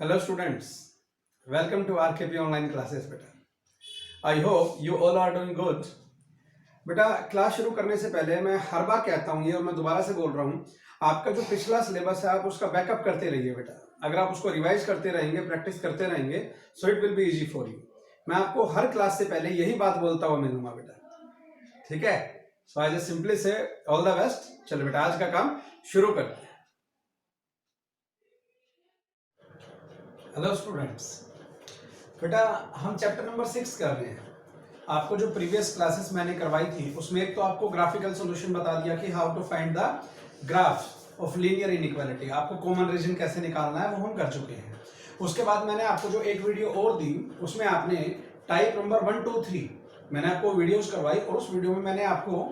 Hello students, welcome to RKP online classes beta. I hope you all are doing good. बेटा class शुरू करने से पहले मैं हर बार कहता हूँ ये और मैं दोबारा से बोल रहा हूँ, आपका जो पिछला सिलेबस है आप उसका बैकअप करते रहिए बेटा। अगर आप उसको रिवाइज करते रहेंगे, प्रैक्टिस करते रहेंगे, so it will be easy for you. मैं आपको हर क्लास से पहले यही बात बोलता हुआ मिलूंगा बेटा, ठीक है। सो आई जस्ट सिंपली से ऑल द बेस्ट। चलो बेटा आज का काम शुरू करते हैं। हेलो स्टूडेंट्स, बेटा हम चैप्टर नंबर 6 कर रहे हैं। आपको जो प्रीवियस क्लासेस मैंने करवाई थी उसमें एक तो आपको ग्राफिकल सॉल्यूशन बता दिया कि how to find the graph of linear inequality, आपको कॉमन रीजन कैसे निकालना है वो हम कर चुके हैं। उसके बाद मैंने आपको जो एक वीडियो और दी उसमें आपने टाइप नंबर 1, 2, 3 मैंने आपको वीडियोस करवाई और उस वीडियो में मैंने आपको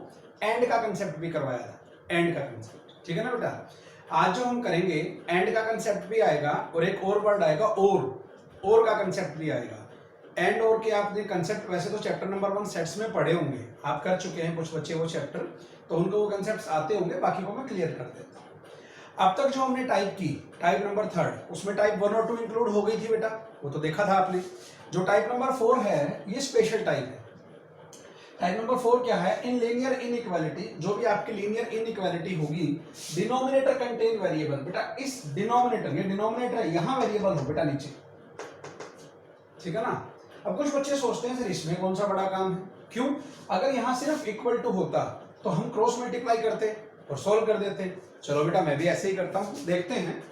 एंड का कंसेप्ट भी करवाया था। एंड का कंसेप्ट, ठीक है ना बेटा। आज जो हम करेंगे एंड का कंसेप्ट भी आएगा और एक और वर्ड आएगा और का कंसेप्ट भी आएगा। एंड और के आपने कंसेप्ट वैसे तो चैप्टर नंबर 1 सेट्स में पढ़े होंगे, आप कर चुके हैं कुछ बच्चे वो चैप्टर, तो उनको वो कंसेप्ट्स आते होंगे, बाकी को मैं क्लियर कर देता हूँ। अब तक जो हमने टाइप की, टाइप नंबर 3 उसमें टाइप 1 और 2 इंक्लूड हो गई थी बेटा, वो तो देखा था आपने। जो टाइप नंबर 4 है ये स्पेशल टाइप है। टाइप नंबर 4 क्या है? इन लीनियर इनइक्वालिटी, जो भी आपकी लीनियर इनइक्वालिटी होगी, डिनोमिनेटर कंटेन वेरिएबल। बेटा इस डिनोमिनेटर, ये डिनोमिनेटर यहां वेरिएबल हो बेटा नीचे, ठीक है ना। अब कुछ बच्चे सोचते हैं सर इसमें कौन सा बड़ा काम है, क्यों? अगर यहां सिर्फ इक्वल टू होता तो हम क्रॉस मल्टीप्लाई करते और सोल्व कर देते। चलो बेटा मैं भी ऐसे ही करता हूं, देखते हैं।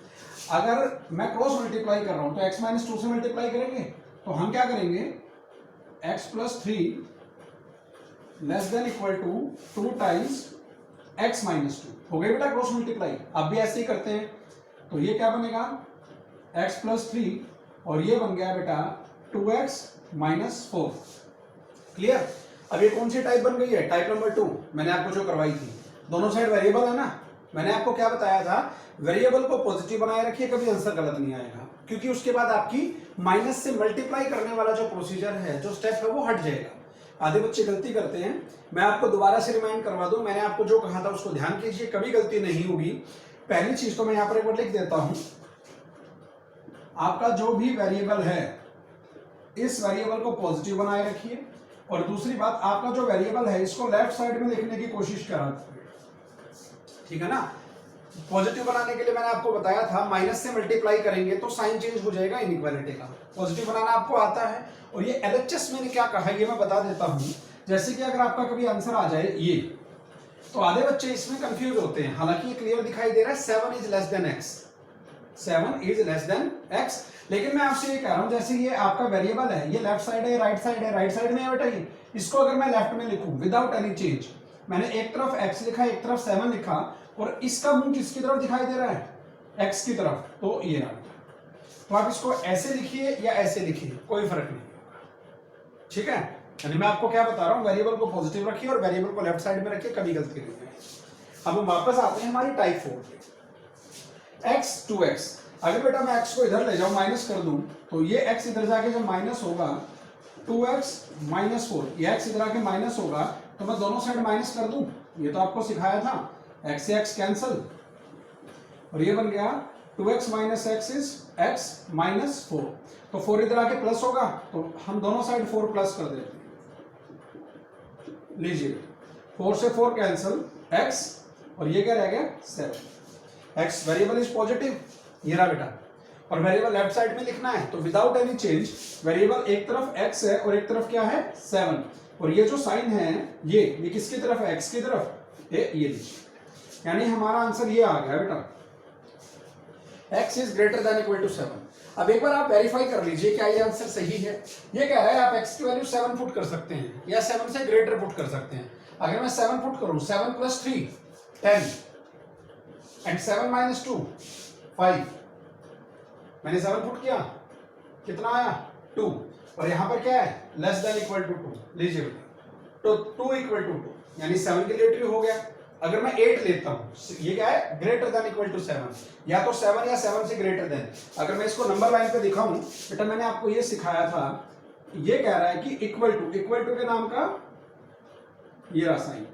अगर मैं क्रॉस मल्टीप्लाई कर रहा हूं तो x - 2 से मल्टीप्लाई करेंगे तो हम क्या करेंगे, x + 3 less than equal to 2 times x - 2 हो गई बेटा क्रॉस मल्टीप्लाई। अब भी ऐसे ही करते हैं तो ये क्या बनेगा, x + 3 और ये बन गया बेटा 2x - 4। क्लियर? अब ये कौन सी टाइप बन गई है? टाइप नंबर 2 मैंने आपको जो करवाई थी। दोनों साइड वेरिएबल है ना। मैंने आपको क्या बताया था, वेरिएबल को पॉजिटिव बनाए रखिए, कभी आंसर गलत नहीं आएगा, क्योंकि उसके बाद आपकी माइनस से मल्टीप्लाई करने वाला जो प्रोसीजर है, जो स्टेप है वो हट जाएगा। आधे बच्चे गलती करते हैं, मैं आपको दोबारा से रिमाइंड करवा दूं, मैंने आपको जो कहा था उसको ध्यान कीजिए, कभी गलती नहीं होगी। पहली चीज तो मैं यहां पर एक बार लिख देता हूं, आपका जो भी वेरिएबल है इस वेरिएबल को पॉजिटिव बनाए रखिए, और दूसरी बात आपका जो वेरिएबल है इसको लेफ्ट साइड में लिखने की कोशिश करा, ठीक है ना। पॉजिटिव बनाने के लिए मैंने आपको बताया था माइनस से मल्टीप्लाई करेंगे तो साइन चेंज हो जाएगा इनइक्वालिटी का। पॉजिटिव बनाना आपको आता है, और ये एलएचएस मैंने क्या कहा ये मैं बता देता हूं। जैसे कि अगर आपका कभी आंसर आ जाए ये, तो आधे बच्चे इसमें कंफ्यूज होते हैं, हालांकि ये क्लियर दिखाई दे रहा है 7 is less then x, 7 is less then x, लेकिन मैं आपसे ये कह रहा हूं जैसे ये आपका वेरिएबल है, ये लेफ्ट साइड है, राइट साइड है, राइट साइड में है बेटा ये, इसको अगर मैं लेफ्ट में लिखूं विदाउट एनी चेंज, मैंने एक तरफ x लिखा एक तरफ 7 लिखा, और इसका मुंह किसकी तरफ दिखाई दे रहा है, x की तरफ, तो ये रहा। तो आप इसको ऐसे लिखिए या ऐसे लिखिए, कोई फर्क नहीं होगा, ठीक है। यानी मैं आपको क्या बता रहा हूं, वेरिएबल को पॉजिटिव रखिए और वेरिएबल को लेफ्ट साइड में रखिए, कभी गलती नहीं है। अब हम वापस आते हैं हमारी टाइप 4 पे। x 2x, अगर बेटा मैं x को इधर ले जाऊं, माइनस कर दूं, तो ये x इधर जाके जब माइनस होगा 2x - 4, ये x इधर आके माइनस होगा, तो मैं दोनों साइड माइनस कर दूं, ये तो आपको सिखाया था, x से x कैंसल, और ये बन गया 2x - x इज x - 4, तो 4 इधर आके प्लस होगा, तो हम दोनों साइड 4 प्लस कर देते हैं। लीजिए 4 से 4 कैंसल, x और ये क्या रह गया 7। x वेरिएबल इज पॉजिटिव, ये रहा बेटा, और वेरिएबल लेफ्ट साइड में लिखना है तो विदाउट एनी चेंज, वेरिएबल एक तरफ x है और एक तरफ क्या है 7, और ये जो साइन है ये किसकी तरफ है, x की तरफ, ये लीजिए, यानी हमारा आंसर ये आ गया बेटा, x is greater than equal to 7। अब एक बार आप वेरीफाई कर लीजिए क्या ये आंसर सही है। ये कह रहा है आप x की वैल्यू 7 पुट कर सकते हैं या 7 से ग्रेटर पुट कर सकते हैं। अगर मैं 7 पुट करूं, 7 + 3 10 एंड 7 - 2 5, मैंने 7 पुट किया, कितना आया 2, और यहां पर क्या है लेस देन इक्वल टू 2, लीजिए बेटा, तो 2 = 2, यानी 7 के लिए ट्रू हो गया। अगर मैं 8 लेता हूं, ये क्या है ग्रेटर देन इक्वल टू 7, या तो 7 या 7 से ग्रेटर देन। अगर मैं इसको नंबर लाइन पे दिखाऊं बेटा, मैंने आपको ये सिखाया था, ये कह रहा है कि इक्वल टू के नाम का ये रहा साइन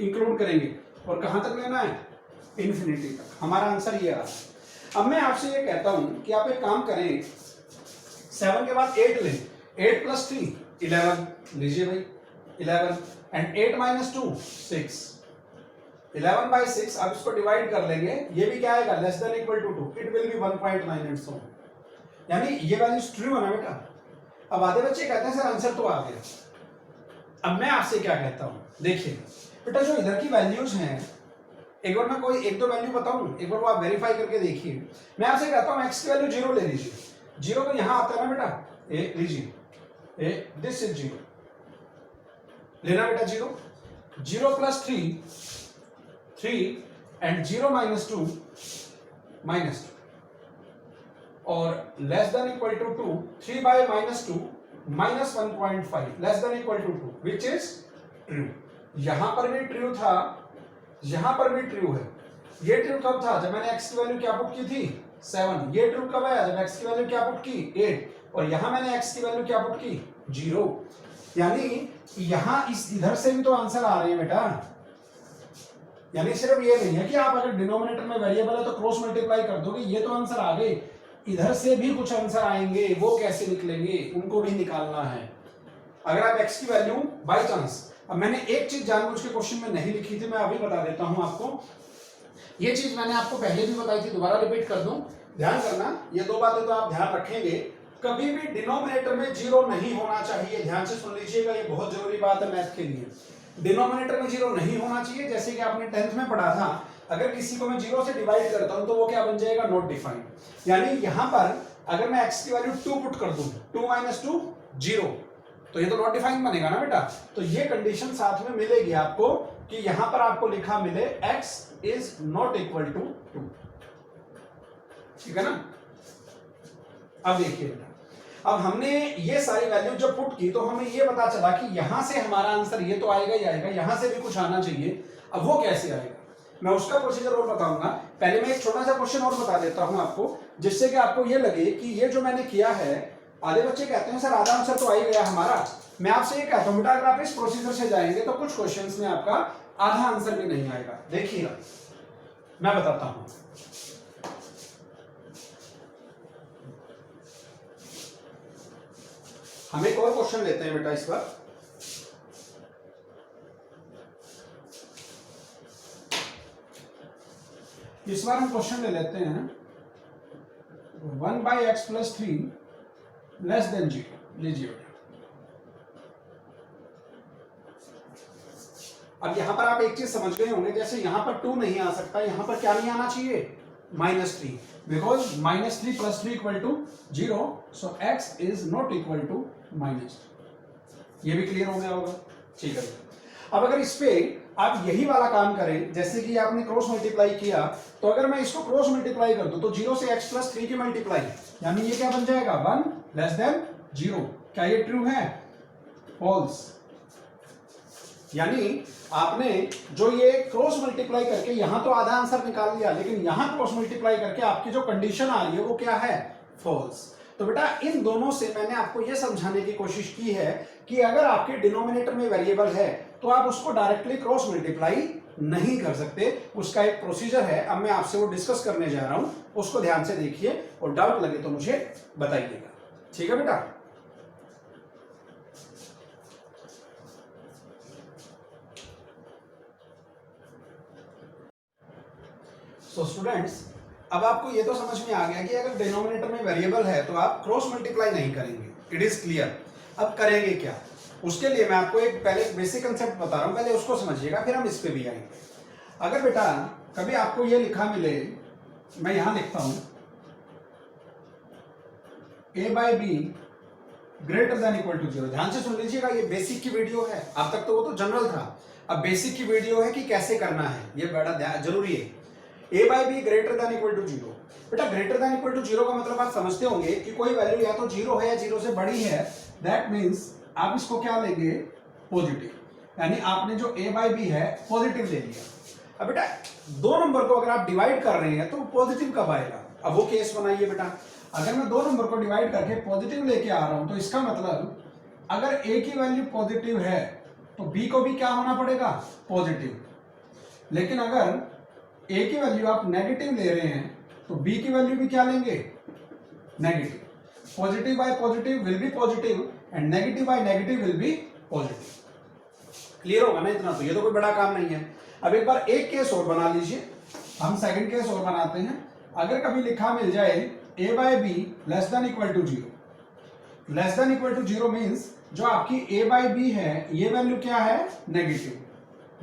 इंक्लूड करेंगे, और कहां तक लेना है इन्फिनिटी तक। हमारा आंसर ये रहा। अब मैं आपसे ये कहता हूं कि आप एक काम करें, 7 के बाद 8 लें, 8 प्लस 3 11 लीजिए भाई 11 एंड 8 माइनस 2 6, 11 by 6 आप इसको डिवाइड कर लेंगे, ये भी क्या आएगा less than equal to 2, it will be 1.987, यानी ये वैल्यू ट्रू है ना बेटा। अब आधे बच्चे कहते हैं सर आंसर तो आ गया। अब मैं आपसे क्या कहता हूं, देखिए बेटा जो इधर की वैल्यूज हैं, एक बार मैं कोई एक दो वैल्यू बताऊं, एक बार वो आप वेरीफाई करके देखिए। मैं आपसे कहता हूं x की वैल्यू 0 ले लीजिए, 0 तो यहां आता है ना बेटा, ए लीजिए, ए दिस इज 0 लेना बेटा, 0 0 प्लस 3 एंड 0 माइनस 2 -2 और less than equal to 2, 3 by -2 -1.5 less than equal to 2 which is true. यहां पर भी ट्रू था, यहां पर भी ट्रू है। ये ट्रू कब था, जब मैंने x की वैल्यू क्या पुट की थी 7। ये ट्रू कब आया, जब x की वैल्यू क्या पुट की 8, और यहां मैंने x की वैल्यू क्या पुट की 0। यानी यहां इस इधर से भी तो आंसर आ रहे हैं बेटा, यानी सिर्फ ये नहीं है कि आप अगर डिनोमिनेटर में वेरिएबल है तो क्रॉस मल्टीप्लाई कर दोगे, ये तो आंसर आ गए, इधर से भी कुछ आंसर आएंगे, वो कैसे निकलेंगे उनको भी निकालना है। अगर आप x की वैल्यू बाय चांस, अब मैंने एक चीज जानबूझ के क्वेश्चन में नहीं लिखी थी, मैं अभी बता देता हूं आपको, ये चीज मैंने आपको पहले भी बताई थी, दोबारा रिपीट कर दूं, ध्यान करना, ये दो बातें तो आप ध्यान रखेंगे, कभी भी डिनोमिनेटर में 0 नहीं होना चाहिए, ध्यान से सुन लीजिएगा, ये बहुत जरूरी बात है मैथ के लिए। डिनोमिनेटर में 0 नहीं होना चाहिए, जैसे कि आपने 10th में पढ़ा था, अगर किसी को मैं 0 से डिवाइड करता हूं तो वो क्या बन जाएगा, नॉट डिफाइंड। यानी यहां पर अगर मैं x की वैल्यू 2 पुट कर दूं, 2 माइनस 2 0, तो ये तो नॉट डिफाइंड बनेगा ना बेटा। तो ये कंडीशन साथ में मिलेगी आपको कि यहां पर आपको लिखा मिले x is not equal to 2, ठीक है ना। अब देखिए बेटा, अब हमने ये सारी वैल्यू जब पुट की तो हमें ये पता चला कि यहां से हमारा आंसर ये तो आएगा ही आएगा, यहां से भी कुछ आना चाहिए। अब वो कैसे आएगा, मैं उसका प्रोसीजर और बताऊंगा। पहले मैं एक छोटा सा क्वेश्चन और बता देता हूं आपको, जिससे कि आपको ये लगे कि ये जो मैंने किया है, आधे बच्चे कहते हैं सर आधा आंसर तो आ ही गया हमारा। मैं आपसे ये कहता हूं बेटा, अगर आप इस प्रोसीजर से जाएंगे तो कुछ क्वेश्चंस में आपका आधा आंसर भी नहीं आएगा। देखिएगा मैं बताता हूं, हम एक और क्वेश्चन लेते हैं बेटा इस बार। इस बार हम क्वेश्चन ले लेते हैं 1 by x plus 3 less then 0, लीजिए बेटा। अब यहां पर आप एक चीज समझ गए होंगे, जैसे यहां पर 2 नहीं आ सकता, यहां पर क्या नहीं आना चाहिए -3, because -3 plus 3 equal to 0, so x is not equal to -3। ये भी क्लियर हो गया होगा, ठीक है। अब अगर इस पे आप यही वाला काम करें, जैसे कि आपने क्रॉस मल्टीप्लाई किया, तो अगर मैं इसको क्रॉस मल्टीप्लाई कर दूं तो 0 से x प्लस 3 की मल्टीप्लाई, यानी ये क्या बन जाएगा 1 लेस देन 0। क्या ये ट्रू है, फॉल्स। यानी आपने जो ये क्रॉस मल्टीप्लाई करके यहां तो आधा आंसर निकाल लिया, लेकिन यहां क्रॉस मल्टीप्लाई करके आपकी जो कंडीशन आ रही है वो क्या है, फॉल्स। तो बेटा इन दोनों से मैंने आपको यह समझाने की कोशिश की है कि अगर आपके डिनोमिनेटर में वेरिएबल है तो आप उसको डायरेक्टली क्रॉस मल्टीप्लाई नहीं कर सकते, उसका एक प्रोसीजर है। अब मैं आपसे वो डिस्कस करने जा रहा हूं, उसको ध्यान से देखिए और डाउट लगे तो मुझे बताइएगा, ठीक है बेटा। तो स्टूडेंट्स, अब आपको ये तो समझ में आ गया कि अगर डिनोमिनेटर में वेरिएबल है तो आप क्रॉस मल्टीप्लाई नहीं करेंगे, इट इज क्लियर। अब करेंगे क्या, उसके लिए मैं आपको एक पहले बेसिक कंसेप्ट बता रहा हूं, पहले उसको समझिएगा फिर हम इस पे भी आएंगे। अगर बेटा कभी आपको ये लिखा मिले, मैं यहां लिखता हूं a by B greater than equal to 0, ध्यान से सुन लीजिएगा, ये बेसिक की वीडियो है, अब तक तो वो तो जनरल था, अब बेसिक की वीडियो है कि कैसे करना है, ये बड़ा जरूरी है। a by B greater than equal to 0, बेटा ग्रेटर देन इक्वल टू 0 का मतलब आप समझते होंगे कि कोई वैल्यू या तो 0 है या 0 से बड़ी है, दैट मींस आप इसको क्या लेंगे, पॉजिटिव, यानी आपने जो a बाई बी है पॉजिटिव ले लिया। अब बेटा दो नंबर को अगर आप डिवाइड कर रहे हैं तो पॉजिटिव कब आएगा, अब वो केस बनाइए बेटा। अगर मैं दो नंबर को डिवाइड करके पॉजिटिव लेके आ रहा हूं तो इसका मतलब अगर a की वैल्यू पॉजिटिव है तो b को भी क्या होना पड़ेगा, पॉजिटिव। लेकिन अगर a की वैल्यू आप नेगेटिव ले रहे हैं तो बी की वैल्यू भी क्या लेंगे, negative. Positive bye positive will be positive and negative by negative will be positive. Clear होगा ना इतना, तो ये तो कोई बड़ा काम नहीं है। अब एक बार एक केस और बना लीजिए, हम सेकंड केस और बनाते हैं। अगर कभी लिखा मिल जाए a by B less than equal to 0, less than equal to 0 means जो आपकी a बाय बी है ये वैल्यू क्या है, नेगेटिव,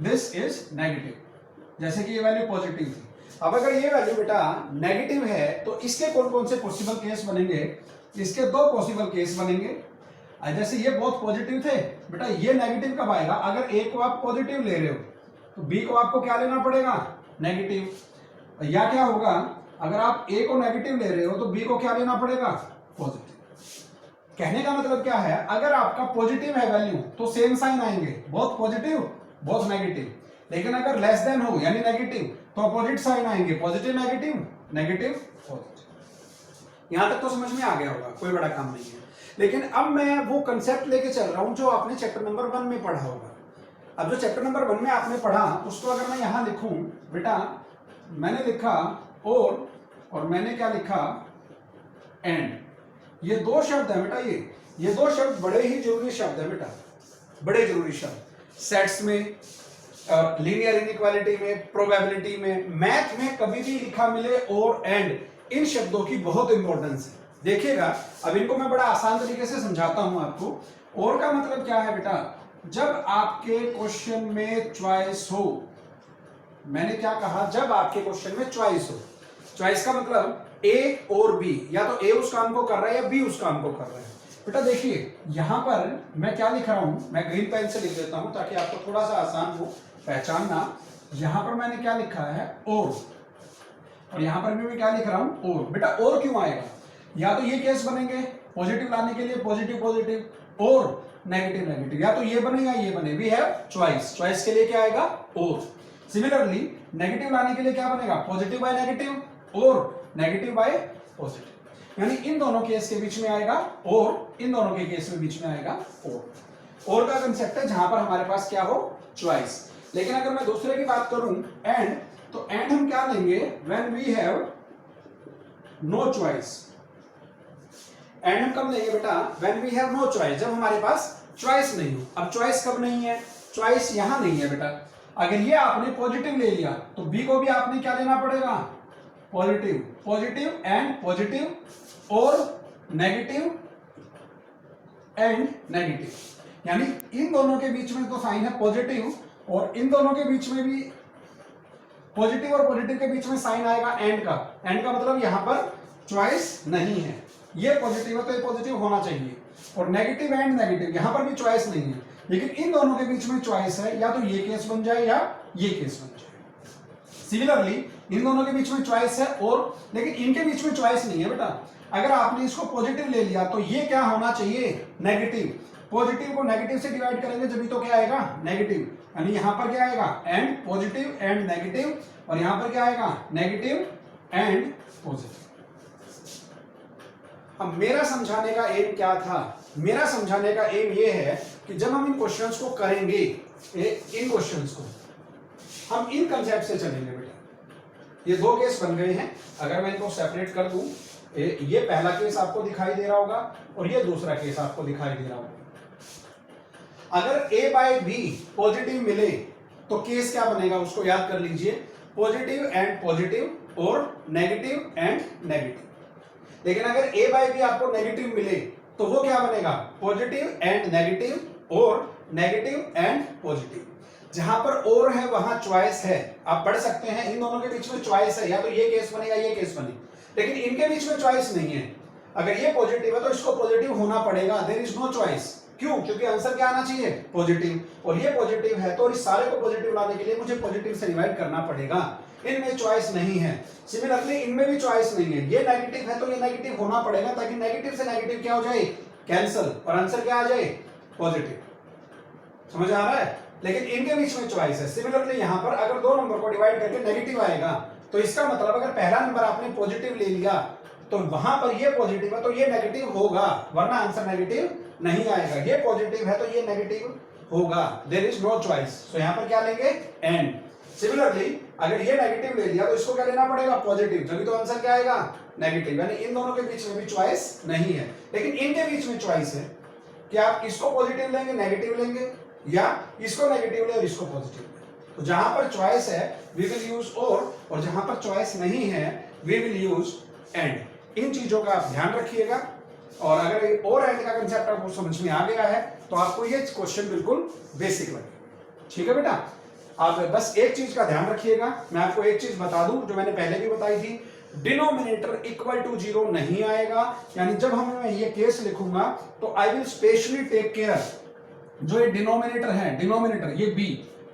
दिस इज नेगेटिव, जैसे कि ये वैल्यू पॉजिटिव थी। अब अगर ये वैल्यू बेटा नेगेटिव है तो इसके कौन कौन से पॉसिबल केस बनेंगे, इसके दो पॉसिबल केस बनेंगे। जैसे ये बहुत पॉजिटिव थे बेटा, ये नेगेटिव कब आएगा, अगर a को आप पॉजिटिव ले रहे हो तो b को आपको क्या लेना पड़ेगा, नेगेटिव। या क्या होगा, अगर आप a को नेगेटिव ले रहे हो तो b को क्या लेना पड़ेगा, पॉजिटिव। कहने का मतलब क्या है, अगर आपका पॉजिटिव है वैल्यू तो सेम साइन आएंगे, बहुत पॉजिटिव बहुत नेगेटिव। लेकिन अगर लेस देन हो यानी नेगेटिव तो अपोजिट साइन आएंगे, पॉजिटिव नेगेटिव नेगेटिव पॉजिटिव। यहां तक तो समझ में आ गया होगा, कोई बड़ा काम नहीं है। लेकिन अब मैं वो कंसेप्ट लेके चल रहा हूं जो आपने चैप्टर नंबर 1 में पढ़ा होगा। अब जो चैप्टर नंबर 1 में आपने पढ़ा उसको अगर मैं यहां लिखूं बेटा, मैंने लिखा और मैंने क्या लिखा, एंड। ये दो शब्द है बेटा, ये दो शब्द बड़े ही जरूरी शब्द है बेटा, बड़े जरूरी शब्द। सेट्स में, लीनियर इनइक्वालिटी में, प्रोबेबिलिटी में, मैथ में कभी भी लिखा मिले और एंड, इन शब्दों की बहुत इंपॉर्टेंस है। देखिएगा अब इनको मैं बड़ा आसान तरीके से समझाता हूं आपको। और का मतलब क्या है बेटा, जब आपके क्वेश्चन में चॉइस हो, मैंने क्या कहा, जब आपके क्वेश्चन में चॉइस हो, चॉइस का मतलब ए और बी, या तो ए उस काम को कर रहा है या बी उस काम को कर रहा है। बेटा देखिए यहां पर मैं क्या लिख रहा हूं, मैं ग्रीन पेन से लिख देता हूं ताकि आपको थोड़ा सा आसान हो पहचानना। यहां पर मैंने क्या लिखा है, और यहां पर भी मैं क्या लिख रहा हूं, और। बेटा और क्यों आएगा, या तो ये केस बनेंगे पॉजिटिव लाने के लिए पॉजिटिव पॉजिटिव और नेगेटिव नेगेटिव, या तो ये बने या ये बने, वी हैव चॉइस, चॉइस के लिए क्या आएगा, और। सिमिलरली नेगेटिव लाने के लिए क्या बनेगा, पॉजिटिव बाय नेगेटिव और नेगेटिव बाय पॉजिटिव, यानी इन दोनों केस के बीच में आएगा और, इन दोनों के केस में बीच में आएगा और का कंसेप्ट है जहां पर हमारे पास क्या हो, चॉइस। लेकिन अगर मैं दूसरे की बात करूं एंड, तो एंड हम क्या लेंगे, when we have no choice. And हम कब लेंगे बेटा, when we have no choice, जब हमारे पास चॉइस नहीं हो। अब चॉइस कब नहीं है, चॉइस यहां नहीं है बेटा। अगर ये आपने पॉजिटिव ले लिया तो बी को भी आपने क्या लेना पड़ेगा, पॉजिटिव, पॉजिटिव एंड पॉजिटिव और नेगेटिव एंड नेगेटिव, यानी इन दोनों के बीच में तो साइन है पॉजिटिव, और इन दोनों के बीच में भी पॉजिटिव और पॉजिटिव के बीच में साइन आएगा एंड का। एंड का मतलब यहां पर चॉइस नहीं है, ये पॉजिटिव है तो ये पॉजिटिव होना चाहिए, और नेगेटिव एंड नेगेटिव यहां पर भी चॉइस नहीं है, लेकिन इन दोनों के बीच में चॉइस है, या तो ये केस बन जाए या ये केस बन जाए। सिमिलरली इन दोनों के बीच में चॉइस है और, लेकिन इनके बीच में चॉइस नहीं है बेटा। अगर आपने इसको पॉजिटिव ले लिया तो ये क्या होना चाहिए, नेगेटिव। पॉजिटिव को नेगेटिव से डिवाइड करेंगे जब तो क्या आएगा, नेगेटिव, यानी यहां पर क्या आएगा, एंड पॉजिटिव एंड नेगेटिव, और यहां पर क्या आएगा, नेगेटिव एंड पॉजिटिव। अब मेरा समझाने का एम क्या था, मेरा समझाने का एम ये है कि जब हम इन क्वेश्चंस को करेंगे, इन क्वेश्चंस को हम इन कंसेप्ट से चलेंगे बेटा। ये दो केस बन गए हैं, अगर मैं इनको सेपरेट कर दूं, ये पहला केस आपको दिखाई दे रहा होगा और ये दूसरा केस आपको दिखाई दे रहा होगा। अगर a बाय बी पॉजिटिव मिले तो केस क्या बनेगा, उसको याद कर लीजिए, पॉजिटिव एंड पॉजिटिव और नेगेटिव एंड नेगेटिव। लेकिन अगर a बाय बी आपको नेगेटिव मिले तो वो क्या बनेगा, पॉजिटिव एंड नेगेटिव और नेगेटिव एंड पॉजिटिव। जहां पर और है वहां चॉइस है, आप पढ़ सकते हैं, इन दोनों के बीच में चॉइस है, या तो ये केस बने या ये केस बने, लेकिन इनके बीच में चॉइस नहीं है। अगर ये पॉजिटिव है तो इसको पॉजिटिव होना पड़ेगा, देयर इज नो चॉइस। क्यों, क्योंकि आंसर क्या आना चाहिए, पॉजिटिव, और ये पॉजिटिव है तो इस सारे को पॉजिटिव लाने के लिए मुझे पॉजिटिव से डिवाइड करना पड़ेगा। इनमें चॉइस नहीं है। सिमिलरली इनमें भी चॉइस नहीं है, ये नेगेटिव है तो ये नेगेटिव होना पड़ेगा, ताकि नेगेटिव से नेगेटिव क्या हो जाए, कैंसिल, और आंसर क्या आ जाए, पॉजिटिव। समझ आ रहा है, लेकिन इनके बीच में चॉइस है। सिमिलरली यहां पर अगर दो नंबर को डिवाइड करके नेगेटिव आएगा तो इसका मतलब अगर पहला नंबर आपने पॉजिटिव ले लिया तो वहां पर ये पॉजिटिव है तो ये नेगेटिव होगा, वरना आंसर नेगेटिव नहीं आएगा। ये पॉजिटिव है तो ये नेगेटिव होगा, देयर इज नो चॉइस। सो यहां पर क्या लेंगे, एंड। सिमिलरली अगर ये नेगेटिव ले लिया तो इसको क्या लेना पड़ेगा, पॉजिटिव, तभी तो आंसर क्या आएगा, नेगेटिव। यानी इन दोनों के बीच में भी चॉइस नहीं है, लेकिन इनके बीच में चॉइस है कि आप इसको पॉजिटिव लेंगे, नेगेटिव लेंगे, या इसको नेगेटिव ले और इसको पॉजिटिव ले। तो जहां पर चॉइस है वी विल यूज और जहां पर चॉइस नहीं है वी विल यूज एंड। इन चीजों का आप ध्यान रखिएगा, और अगर और एंड का कंसेप्ट आपको समझ में आ गया है तो आपको ये क्वेश्चन बिल्कुल बेसिक लगेगा। ठीक है बेटा, आप बस एक चीज का ध्यान रखिएगा, मैं आपको एक चीज बता दूं जो मैंने पहले भी बताई थी, डिनोमिनेटर इक्वल टू 0 नहीं आएगा। यानी जब मैं ये केस लिखूंगा तो I will specially take care, जो ये डिनोमिनेटर है, डिनोमिनेटर ये b,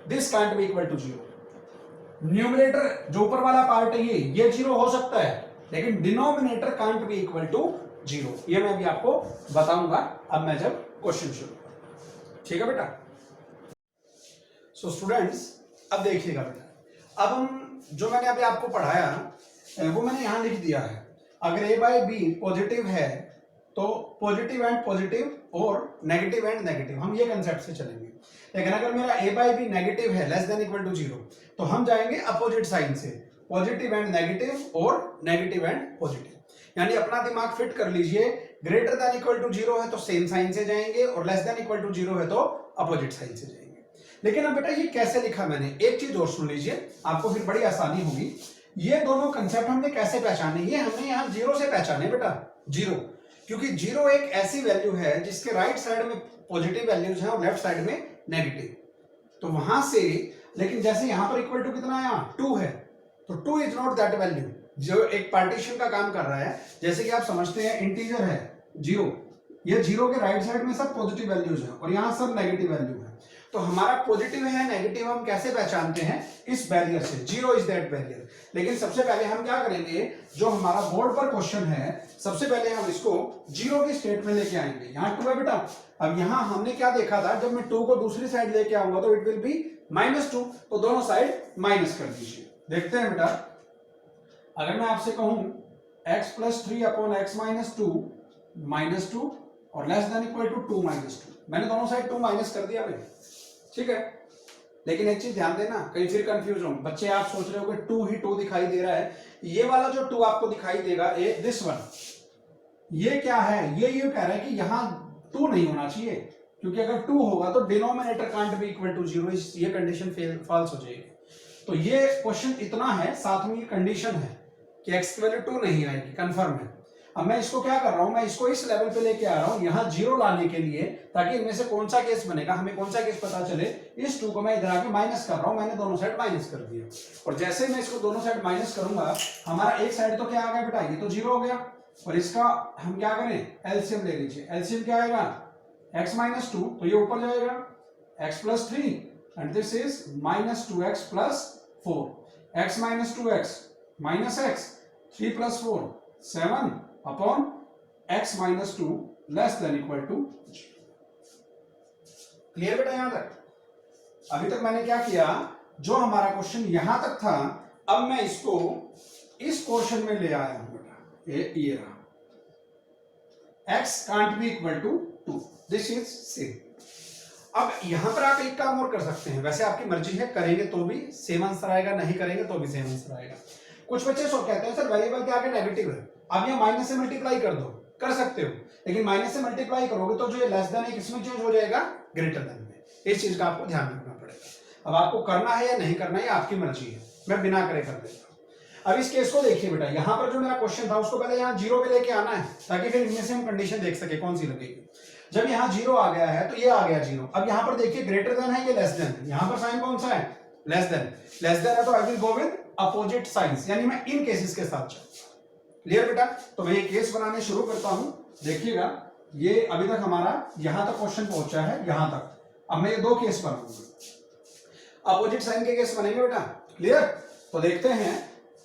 this can't be equal to 0। Numerator जो ऊपर वाला पार्ट है ये 0 हो सकता है, लेकिन denominator can't be equal to 0, ये मैं अभी आपको बताऊंगा अब मैं जब क्वेश्चन शुरू करूंगा। ठीक है बेटा। सो स्टूडेंट्स अब देखिएगा बेटा, अब हम जो मैंने अभी आपको पढ़ाया वो मैंने यहां लिख दिया है। अगर a बाई बी पॉजिटिव है तो पॉजिटिव एंड पॉजिटिव और नेगेटिव एंड नेगेटिव, हम ये कंसेप्ट से चलेंगे। लेकिन अगर मेरा a बाई बी नेगेटिव है लेस देन इक्वल टू 0 तो हम जाएंगे अपोजिट साइन से, पॉजिटिव एंड नेगेटिव और नेगेटिव एंड पॉजिटिव। यानी अपना दिमाग फिट कर लीजिए, ग्रेटर देन इक्वल टू 0 है तो सेम साइन से जाएंगे और लेस देन इक्वल टू 0 है तो अपोजिट साइन से जाएंगे। लेकिन अब बेटा ये कैसे लिखा मैंने, एक चीज और सुन लीजिए, आपको फिर बड़ी आसानी होगी। ये दोनों कंसेप्ट हमने कैसे पहचाने, ये हमने यहाँ 0 से पहचाने बेटा, 0, क्योंकि 0 एक ऐसी वैल्यू है जिसके राइट साइड में पॉजिटिव वैल्यूज हैं और लेफ्ट साइड में नेगेटिव। तो वहां से, लेकिन जैसे यहां पर इक्वल टू कितना है, 2 है, तो 2 इज नॉट दैट वैल्यू जो एक पार्टीशन का काम कर रहा है। जैसे कि आप समझते हैं इंटीजर है 0, ये 0 के राइट साइड में सब पॉजिटिव वैल्यूज हैं और यहाँ सब नेगेटिव वैल्यू है। तो हमारा पॉजिटिव है नेगेटिव हम कैसे पहचानते हैं, इस बैरियर से, 0 इज दैट बैरियर। लेकिन सबसे पहले हम क्या करेंगे, जो हमारा बोर्ड पर क्वेश्चन है सबसे पहले हम इसको 0 की स्टेट में लेके आएंगे। यहाँ 2 है बेटा, अब यहाँ हमने क्या देखा था, जब मैं 2 को दूसरी साइड लेके आऊंगा तो इट विल बी -2, तो दोनों साइड माइनस कर दीजिए। देखते हैं बेटा, अगर मैं आपसे कहूं x + 3 अपॉन x - 2 -2 और लेस देन इक्वल टू 2 -2, मैंने दोनों साइड 2 माइनस कर दिया भाई, ठीक है। लेकिन एक चीज ध्यान देना, कहीं फिर कंफ्यूज हो बच्चे, आप सोच रहे हो कि 2 ही 2 दिखाई दे रहा है, ये वाला जो 2 आपको दिखाई देगा, दिस वन, ये क्या है, ये कह रहा है कि यहाँ 2 नहीं होना चाहिए, क्योंकि अगर 2 होगा तो denominator can't be equal to 0, ये कंडीशन फॉल्स हो जाएगी। तो ये क्वेश्चन इतना है, साथ में ये कंडीशन है कि x की वैल्यू 2 नहीं आएगी, कंफर्म है। अब मैं इसको क्या कर रहा हूं, मैं इसको इस लेवल पे लेके आ रहा हूं यहाँ 0 लाने के लिए, ताकि इनमें से कौन सा केस बनेगा, हमें कौन सा केस पता चले। इस 2 को मैं इधर आके माइनस कर रहा हूं, मैंने दोनों साइड माइनस कर दिया, और जैसे मैं इसको दोनों साइड माइनस करूंगा, हमारा एक साइड तो क्या आ गया बेटा, ये तो 0 हो गया, और इसका हम क्या करें, एलसीएम ले लीजिए। एलसीएम क्या आएगा, x - 2, तो ये ऊपर जाएगा, x + 3 and this is -2x + 4, x - 2x -x 3 + 4 7 upon x - 2 less than equal to. Clear बेटा यहां तक? अभी तक मैंने क्या किया, जो हमारा क्वेश्चन यहां तक था, अब मैं इसको इस पोर्शन में ले आया हूं बेटा, ये रहा, x can't be equal to 2, this is same. अब यहां पर आप एक काम और कर सकते हैं, वैसे आपकी मर्जी है, करेंगे तो भी सेम आंसर आएगा, नहीं करेंगे तो भी सेम आंसर आएगा। कुछ बच्चे सो कहते हैं सर वेरिएबल के आगे नेगेटिव है, आप यहाँ माइनस से मल्टीप्लाई कर दो, कर सकते हो, लेकिन माइनस से मल्टीप्लाई करोगे तो जो ये लेस देन है किसमें चेंज हो जाएगा, ग्रेटर देन में। इस चीज का आपको ध्यान रखना पड़ेगा। अब आपको करना है या नहीं करना है आपकी मर्जी है, मैं बिना करे कर देता हूं। अब इस केस को देखिए बेटा, यहाँ पर जो मेरा क्वेश्चन था उसको पहले यहाँ 0 पे लेके आना है, ताकि फिर इनमें से हम कंडीशन देख सके कौन सी लगेगी। जब यहाँ 0 आ गया है तो ये आ गया 0। अब यहाँ पर देखिए ग्रेटर देन है, ये लेस देन है, यहाँ पर साइन कौन सा है, लेस देन। लेस देन है तो I will go with opposite signs, यानी मैं इन केसेस के साथ चलूंगा। क्लियर बेटा? तो मैं ये केस बनाने शुरू करता हूं, देखिएगा ये अभी तक हमारा यहां तक क्वेश्चन पहुंचा है, यहां तक। अब मैं ये 2 केस बनाऊंगा, अपोजिट साइन के केस बनेंगे बेटा। क्लियर? तो देखते हैं,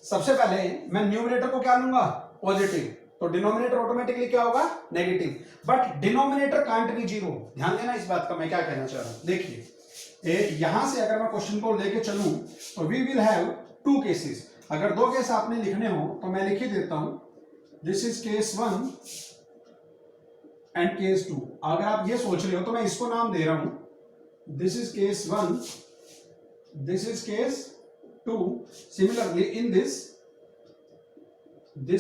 सबसे पहले मैं न्यूमरेटर को क्या लूंगा, पॉजिटिव, तो डिनोमिनेटर ऑटोमेटिकली क्या होगा, negative, but denominator can't B 0। ध्यान देना इस बात का, मैं क्या कहना चाह रहा हूं। देखिए यहां से अगर मैं क्वेश्चन को लेके चलूं तो वी विल हैव 2 केसेस। अगर 2 केस आपने लिखने हो तो मैं लिख ही देता हूं, this is case 1 and case 2। अगर आप ये सोच रहे हो तो मैं इसको नाम दे रहा हूं, this is case 1, this is case 2. Similarly, in this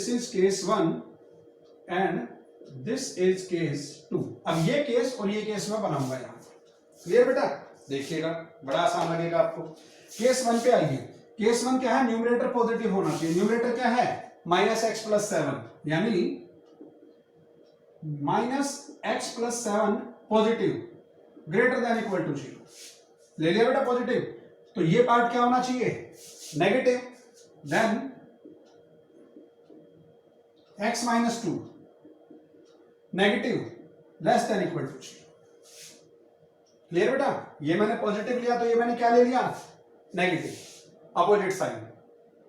is case 1 and this is case 2. अब ये केस और ये केस में बनाऊंगा यहाँ पर। क्लियर बेटा? देखिएगा, बड़ा आसान लगेगा आपको। केस 1 पे आइए। केस 1 क्या है? न्यूमरेटर पॉजिटिव होना चाहिए। न्यूमरेटर क्या है? -x+7, यानी -x+7 positive greater than equal to 0। ले लिया बेटा पॉजिटिव, तो ये पार्ट क्या होना चाहिए? Negative. Then x-2 negative less than equal to 0। Clear बेटा? ये मैंने पॉजिटिव लिया तो ये मैंने क्या ले लिया? Negative, opposite sign.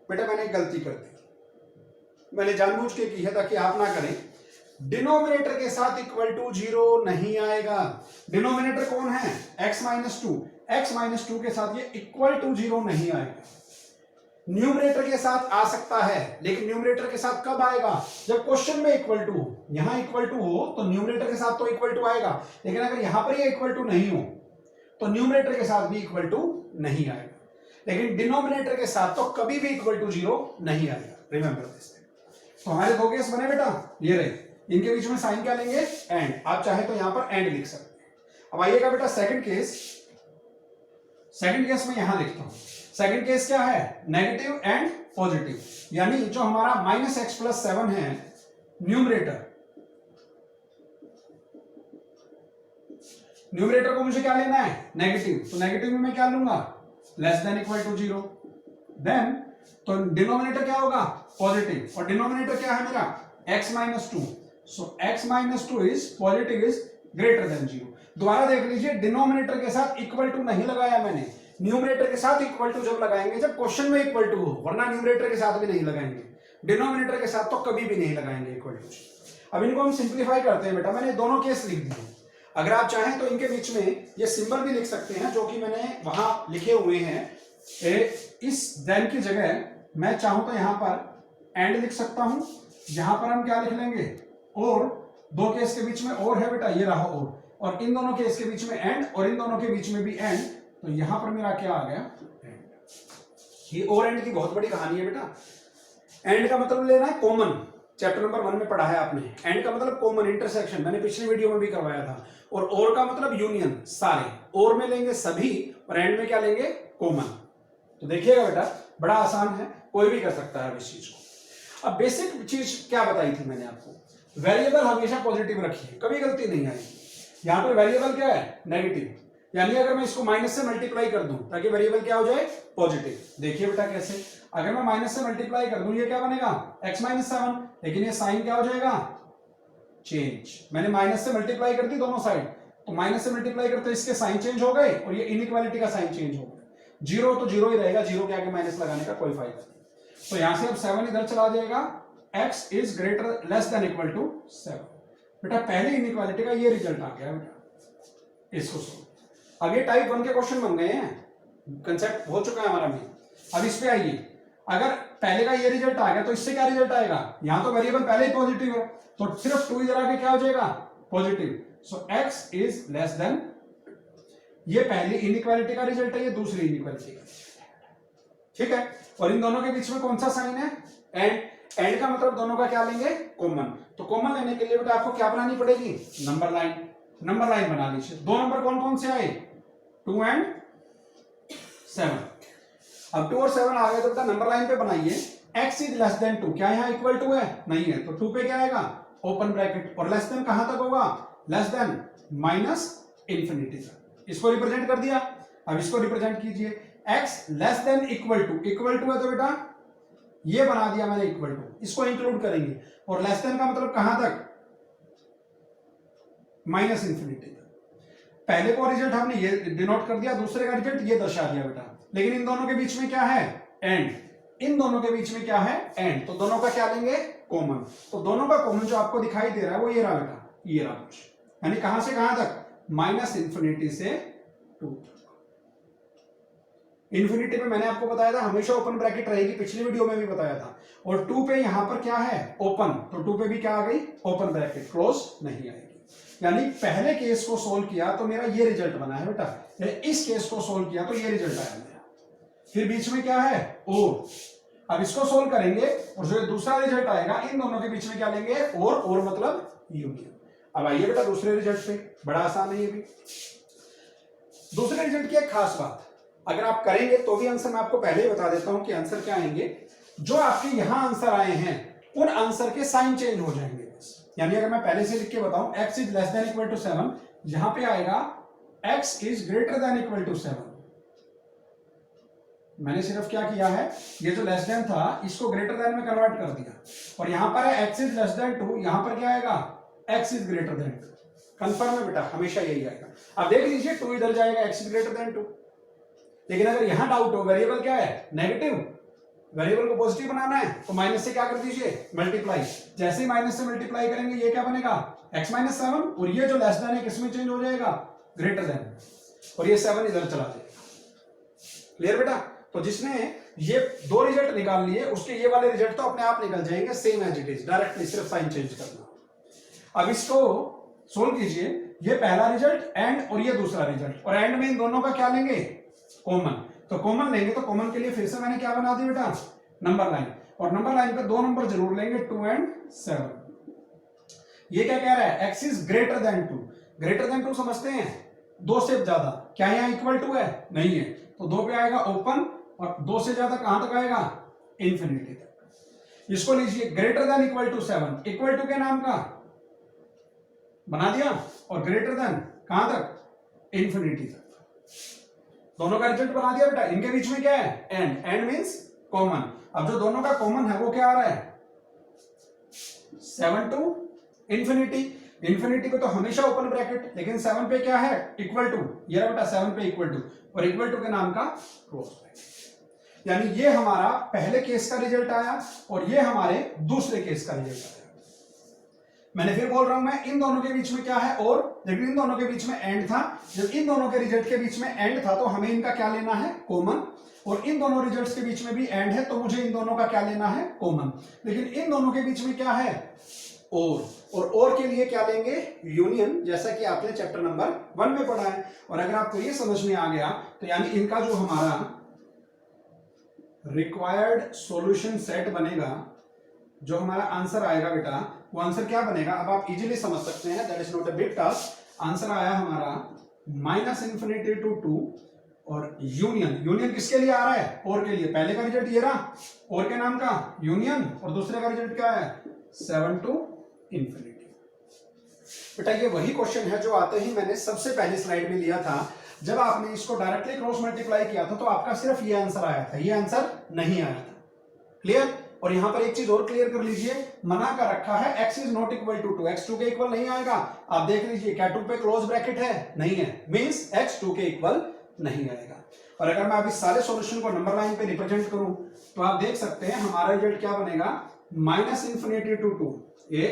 बेटा मैंने एक गलती कर दी, मैंने जानबूझ के की है ताकि आप ना करें। डिनोमिनेटर के साथ इक्वल टू 0 नहीं आएगा। डिनोमिनेटर कौन है? x-2। x-2 के साथ ये इक्वल टू 0 नहीं आएगा। न्यूमरेटर के साथ आ सकता है, लेकिन न्यूमरेटर के साथ कब आएगा? जब क्वेश्चन में इक्वल टू हो। यहां इक्वल टू हो तो न्यूमरेटर के साथ तो इक्वल टू आएगा, लेकिन अगर यहां पर ये इक्वल टू नहीं हो तो न्यूमरेटर के साथ भी इक्वल टू नहीं आएगा। लेकिन डिनोमिनेटर के साथ तो कभी भी इक्वल टू 0 नहीं आएगा। Remember this. तो हमारे दो केस बने बेटा, ये रहे। इनके बीच में साइन क्या लेंगे? एंड। आप चाहे तो यहां पर एंड लिख सकते हैं। अब आइएगा बेटा सेकंड केस। सेकंड केस में यहां लिखता हूं। सेकंड केस क्या है? नेगेटिव एंड पॉजिटिव, यानी जो हमारा -x+7 है न्यूमरेटर, न्यूमरेटर को मुझे क्या लेना है? नेगेटिव। तो नेगेटिव में मैं क्या लूंगा? Less than equal to 0। Then तो डिनोमिनेटर क्या होगा? पॉजिटिव। और डिनोमिनेटर क्या है मेरा? x-2। So x-2 is positive is greater than 0। दोबारा देख लीजिए, डिनोमिनेटर के साथ इक्वल टू नहीं लगाया मैंने, न्यूमरेटर के साथ इक्वल टू जब लगाएंगे जब क्वेश्चन में इक्वल टू हो, वरना न्यूमरेटर के साथ भी नहीं लगाएंगे। डिनोमिनेटर के साथ तो कभी भी नहीं लगाएंगे इक्वल टू। अब इनको हम सिंप्लीफाई करते हैं बेटा। मैंने दोनों केस लिख दिए। अगर आप चाहें तो इनके बीच में ये सिंबल भी लिख सकते हैं, जो कि मैंने वहां लिखे हुए हैं। इस देन की जगह मैं चाहूं तो यहां पर एंड लिख सकता हूं। यहां पर हम क्या लिख लेंगे? और। दो केस के बीच में और है बेटा, ये रहा और इन दोनों केस के बीच में एंड, और इन दोनों के बीच में भी एंड। तो यहां पर मेरा क्या आ गया? एंड। ये और एंड की बहुत बड़ी कहानी है बेटा। एंड का मतलब लेना है कॉमन। चैप्टर नंबर 1 में पढ़ा है आपने। एंड का मतलब कॉमन, इंटरसेक्शन, मैंने पिछले वीडियो में भी करवाया था। और का मतलब यूनियन, सारे। और में लेंगे सभी और एंड में क्या लेंगे? कॉमन। तो देखिएगा बेटा, बड़ा आसान है, कोई भी कर सकता है इस चीज को। अब बेसिक चीज क्या बताई थी मैंने आपको? वेरिएबल हमेशा पॉजिटिव रखिए, कभी गलती नहीं आएगी। यहां पर वेरिएबल क्या है? नेगेटिव, यानी अगर मैं इसको माइनस से मल्टीप्लाई कर दूं ताकि वेरिएबल क्या हो जाए? पॉजिटिव। देखिए बेटा कैसे, अगर मैं माइनस से मल्टीप्लाई कर दूं ये क्या बनेगा? x-7, लेकिन ये साइन क्या हो जाएगा? चेंज। मैंने माइनस से मल्टीप्लाई कर दी दोनों साइड, तो माइनस से मल्टीप्लाई करते इसके साइन चेंज हो गए और ये इनइक्वालिटी का साइन चेंज हो गया। 0 तो 0 ही रहेगा, 0 के आगे माइनस लगाने का कोई फायदा नहीं। तो यहां से अब 7 इधर चला जाएगा। x is greater less than equal to 7। बेटा पहले इनइक्वालिटी का ये रिजल्ट आ गया बेटा। इसको सुनो, अब ये टाइप 1 के क्वेश्चन बन गए हैं, कंसेप्ट हो चुका है हमारा में। अब इस पे आइए, अगर पहले का ये रिजल्ट आ गया तो इससे क्या रिजल्ट आएगा? यहां तो वेरिएबल पहले ही पॉजिटिव है, तो सिर्फ 2 इधर आके क्या हो जाएगा? Positive. So x is less then, ये पहली इनइक्वालिटी का रिजल्ट है, ये दूसरी इनइक्वालिटी का रिजल्ट है। ठीक है, और इन दोनों के बीच में कौन सा साइन है? एंड। एंड का मतलब दोनों का क्या लेंगे? कॉमन। तो कॉमन लेने के लिए बेटा आपको क्या बनानी पड़ेगी? Number line. नंबर लाइन बना लीजिए। दो नंबर कौन कौन से आए? 2 एंड 7। अब 2 और 7 आ गए तो बेटा नंबर लाइन पे बनाइए। x इज लेस देन 2, क्या यहां इक्वल टू है? नहीं है, तो 2 पे क्या आएगा? Open bracket. और लेस देन कहां तक होगा? लेस देन माइनस इंफिनिटी तक। इसको रिप्रेजेंट कर दिया। अब इसको रिप्रेजेंट कीजिए, x less than equal to. Equal to है तो बेटा ये बना दिया मैंने इक्वल टू, इसको इंक्लूड करेंगे। और लेस देन का मतलब कहां तक? माइनस इंफिनिटी तक। पहले को रिजल्ट हमने ये डिनोट कर दिया, दूसरे का रिजल्ट ये दर्शा दिया बेटा। लेकिन इन दोनों के बीच में क्या है? एंड। इन दोनों के बीच में क्या है? एंड। तो दोनों का क्या लेंगे? कॉमन। तो दोनों का कॉमन जो आपको दिखाई दे रहा है वो ये रहा बेटा, ये रहा कुछ। यानी कहां से कहां तक? माइनस इंफिनिटी से 2 तक। इन्फिनिटी में मैंने आपको बताया था हमेशा ओपन ब्रैकेट रहेगी, पिछली वीडियो में भी बताया था। और 2 पे यहां पर क्या है? ओपन। तो 2 पे भी क्या आ गई? ओपन ब्रैकेट, क्लोज नहीं आएगी। यानी पहले केस को सोल्व किया तो मेरा ये रिजल्ट बना है बेटा, इस केस को सोल्व किया तो ये रिजल्ट आया मेरा। फिर बीच में क्या है और। अब इसको सोल्व करेंगे और जो दूसरा रिजल्ट आएगा इन दोनों के बीच में क्या लेंगे और मतलब यूनियन। अब आइए बेटा दूसरे रिजल्ट पे, बड़ा आसान है ये भी। दूसरे रिजल्ट की एक खास बात, अगर आप करेंगे तो भी आंसर मैं आपको पहले ही बता देता हूं कि आंसर क्या आएंगे। जो आपके यहां आंसर आए हैं उन आंसर के साइन चेंज हो जाएंगे बस। यानी अगर मैं पहले से लिख के बताऊं x is less than equal to 7, यहां पे आएगा x is greater than equal to 7। मैंने सिर्फ क्या किया है, ये जो लेस देन था इसको ग्रेटर देन में कन्वर्ट कर दिया, और यहां पर है x इज लेस देन 2, यहां पर क्या आएगा x is greater then 2। Confirm है बेटा, हमेशा यही आएगा। अब देख लीजिए 2 इधर जाएगा, x इज ग्रेटर देन 2। लेकिन अगर यहां डाउट हो, वेरिएबल क्या है नेगेटिव, वेरिएबल को पॉजिटिव बनाना है तो माइनस से क्या कर दीजिए मल्टीप्लाई। जैसे ही माइनस से मल्टीप्लाई करेंगे ये क्या बनेगा x माइनस 7, और ये जो लेस देन है किसमें चेंज हो जाएगा ग्रेटर देन, और ये 7 इधर चला जाएगा। क्लियर बेटा? तो जिसने ये दो रिजल्ट निकाल लिए उसके ये वाले रिजल्ट तो अपने आप निकल जाएंगे same as it is, directly सिर्फ साइन चेंज करना। अब इसको सोल्व कीजिए, ये पहला रिजल्ट एंड और ये दूसरा रिजल्ट, और एंड में इन दोनों का क्या लेंगे कॉमन। तो कॉमन लेंगे तो कॉमन के लिए फिर से मैंने क्या बना दिया बेटा नंबर लाइन, और नंबर लाइन पे दो नंबर जरूर लेंगे 2 एंड 7। ये क्या कह रहा है x is greater then 2, greater than 2 समझते हैं 2 से ज्यादा, क्या यहाँ इक्वल टू है नहीं है, तो 2 पे आएगा ओपन, और 2 से ज्यादा कहां तक आएगा इंफिनिटी तक। इसको लीजिए greater than equal to 7, equal to के नाम का बना दिया, और ग्रेटर देन कहां तक इंफिनिटी तक, दोनों का रिजल्ट बना दिया बेटा। इनके बीच में क्या है एंड, एंड मींस कॉमन। अब जो दोनों का कॉमन है वो क्या आ रहा है 7 टू इंफिनिटी, इंफिनिटी को तो हमेशा ओपन ब्रैकेट, लेकिन 7 पे क्या है इक्वल टू, ये रहा बेटा 7 पे इक्वल टू, और इक्वल टू के नाम का क्लोज ब्रैकेट। यानी ये हमारा पहले केस का रिजल्ट आया और ये हमारे दूसरे केस का रिजल्ट आया। मैंने फिर बोल रहा हूं मैं इन दोनों के बीच में क्या है और, लेकिन इन दोनों के बीच में एंड था। जब इन दोनों के रिजल्ट के बीच में एंड था तो हमें इनका क्या लेना है कॉमन, और इन दोनों रिजल्ट्स के बीच में भी एंड है तो मुझे इन दोनों का क्या लेना है कॉमन। लेकिन इन दोनों के बीच में क्या है और के लिए क्या लेंगे यूनियन, जैसा कि आपने चैप्टर नंबर 1 में पढ़ा है। और अगर आपको ये समझ में आ गया तो यानी इनका जो हमारा रिक्वायर्ड सॉल्यूशन सेट बनेगा, जो हमारा आंसर आएगा बेटा वो आंसर क्या बनेगा, अब आप इजीली समझ सकते हैं, that is not a big task. Answer आया हमारा -इंफिनिटी टू 2 और यूनियन, यूनियन किसके लिए आ रहा है और के लिए। पहले का रिजल्ट ये रहा और के नाम का यूनियन, और दूसरे का रिजल्ट क्या है 7 टू इंफिनिटी। बेटा ये वही क्वेश्चन है जो आते ही मैंने सबसे पहली स्लाइड में लिया था। जब आपने इसको डायरेक्टली क्रॉस मल्टीप्लाई किया था तो आपका सिर्फ ये आंसर आया था, ये आंसर नहीं आया था। क्लियर? और यहां पर एक चीज और क्लियर कर लीजिए, मना कर रखा है x is not equal to 2, x 2 के इक्वल नहीं आएगा। आप देख लीजिए क्या 2 पे क्लोज ब्रैकेट है नहीं है, मींस x 2 के इक्वल नहीं आएगा। और अगर मैं अभी सारे सॉल्यूशन को नंबर लाइन पे रिप्रेजेंट करूं तो आप देख सकते हैं हमारा रिजल्ट क्या बनेगा -इंफिनिटी टू 2, ये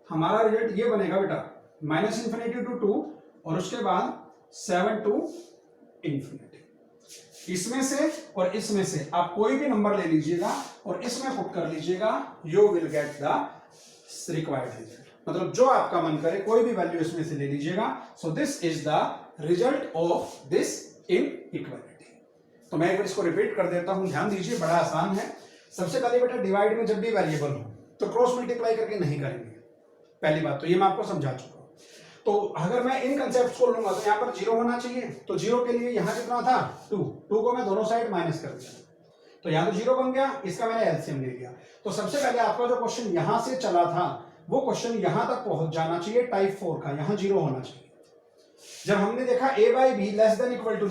हमारा रिजल्ट ये बनेगा बेटा -इंफिनिटी टू 2 और उसके बाद 7 टू इंफिनिटी। इसमें से और इसमें से आप कोई भी नंबर ले लीजिएगा और इसमें पुट कर लीजिएगा, you will get the required result. मतलब जो आपका मन करे कोई भी वैल्यू इसमें से ले लीजिएगा। So this is the result of this inequality. तो मैं एक बार इसको रिपीट कर देता हूं, ध्यान दीजिए, बड़ा आसान है। सबसे पहले बेटा डिवाइड में जब भी वेरिएबल हो तो क्रॉस मल्टीप्लाई करके नहीं करेंगे, पहली बात तो ये मैं आपको समझा चुका हूं। तो अगर मैं इन कंसेप्ट को लूंगा तो यहाँ पर 0 होना चाहिए, तो 0 के लिए यहाँ कितना था 2 को मैं दोनों साइड माइनस कर दिया तो यहाँ तो 0 बन गया, इसका मैंने एलसीएम ले लिया। तो सबसे पहले आपका जो क्वेश्चन यहां से चला था वो क्वेश्चन यहां तक पहुंच जाना चाहिए टाइप 4 का, यहाँ 0 होना चाहिए। जब हमने देखा a by b less than equal to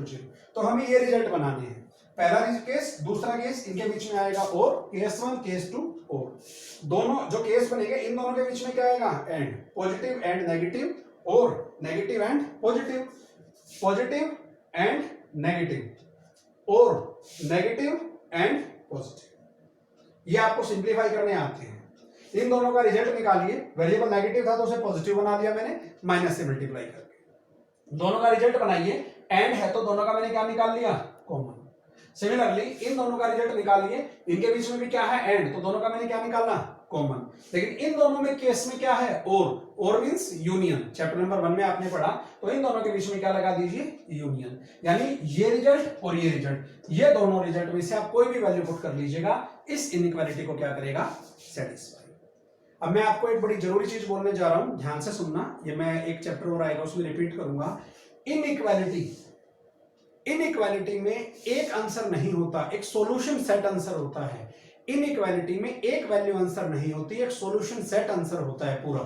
0, तो हमें ये रिजल्ट बनाने हैं। पहला केस, दूसरा केस, इनके बीच में आएगा और, केस 1 केस 2 और, दोनों जो केस बनेंगे इन दोनों के बीच में क्या आएगा एंड, पॉजिटिव एंड नेगेटिव, और negative and positive, positive and negative, और नेगेटिव एंड पॉजिटिव। ये आपको सिंप्लीफाई करने आते हैं। इन दोनों का रिजल्ट निकालिए, वेरिएबल नेगेटिव था तो उसे पॉजिटिव बना दिया मैंने माइनस से मल्टीप्लाई करके। दोनों का रिजल्ट बनाइए, एंड है तो दोनों का मैंने क्या निकाल लिया कॉमन। सिमिलरली इन दोनों का रिजल्ट निकालिए, इनके बीच में भी क्या है एंड, तो दोनों का मैंने क्या निकालना कॉमन। लेकिन इन दोनों में केस में क्या है, और मींस यूनियन। चैप्टर नंबर 1 में आपने पढ़ा, तो इन दोनों के बीच में क्या लगा दीजिए, यूनियन। यानी ये रिजल्ट और ये रिजल्ट, ये दोनों रिजल्ट में से आप कोई भी वैल्यू पुट कर लीजिएगा, इस इनइक्वालिटी को क्या करेगा, सेटिस्फाई। अब मैं आपको एक बड़ी जरूरी चीज बोलने जा रहा हूं, ध्यान से सुनना, ये मैं एक चैप्टर और आएगा उसमें रिपीट करूंगा। इनइक्वालिटी में एक आंसर नहीं होता, एक सॉल्यूशन सेट आंसर होता है। इनइक्वालिटी में एक वैल्यू आंसर नहीं होती, एक सॉल्यूशन सेट आंसर होता है पूरा,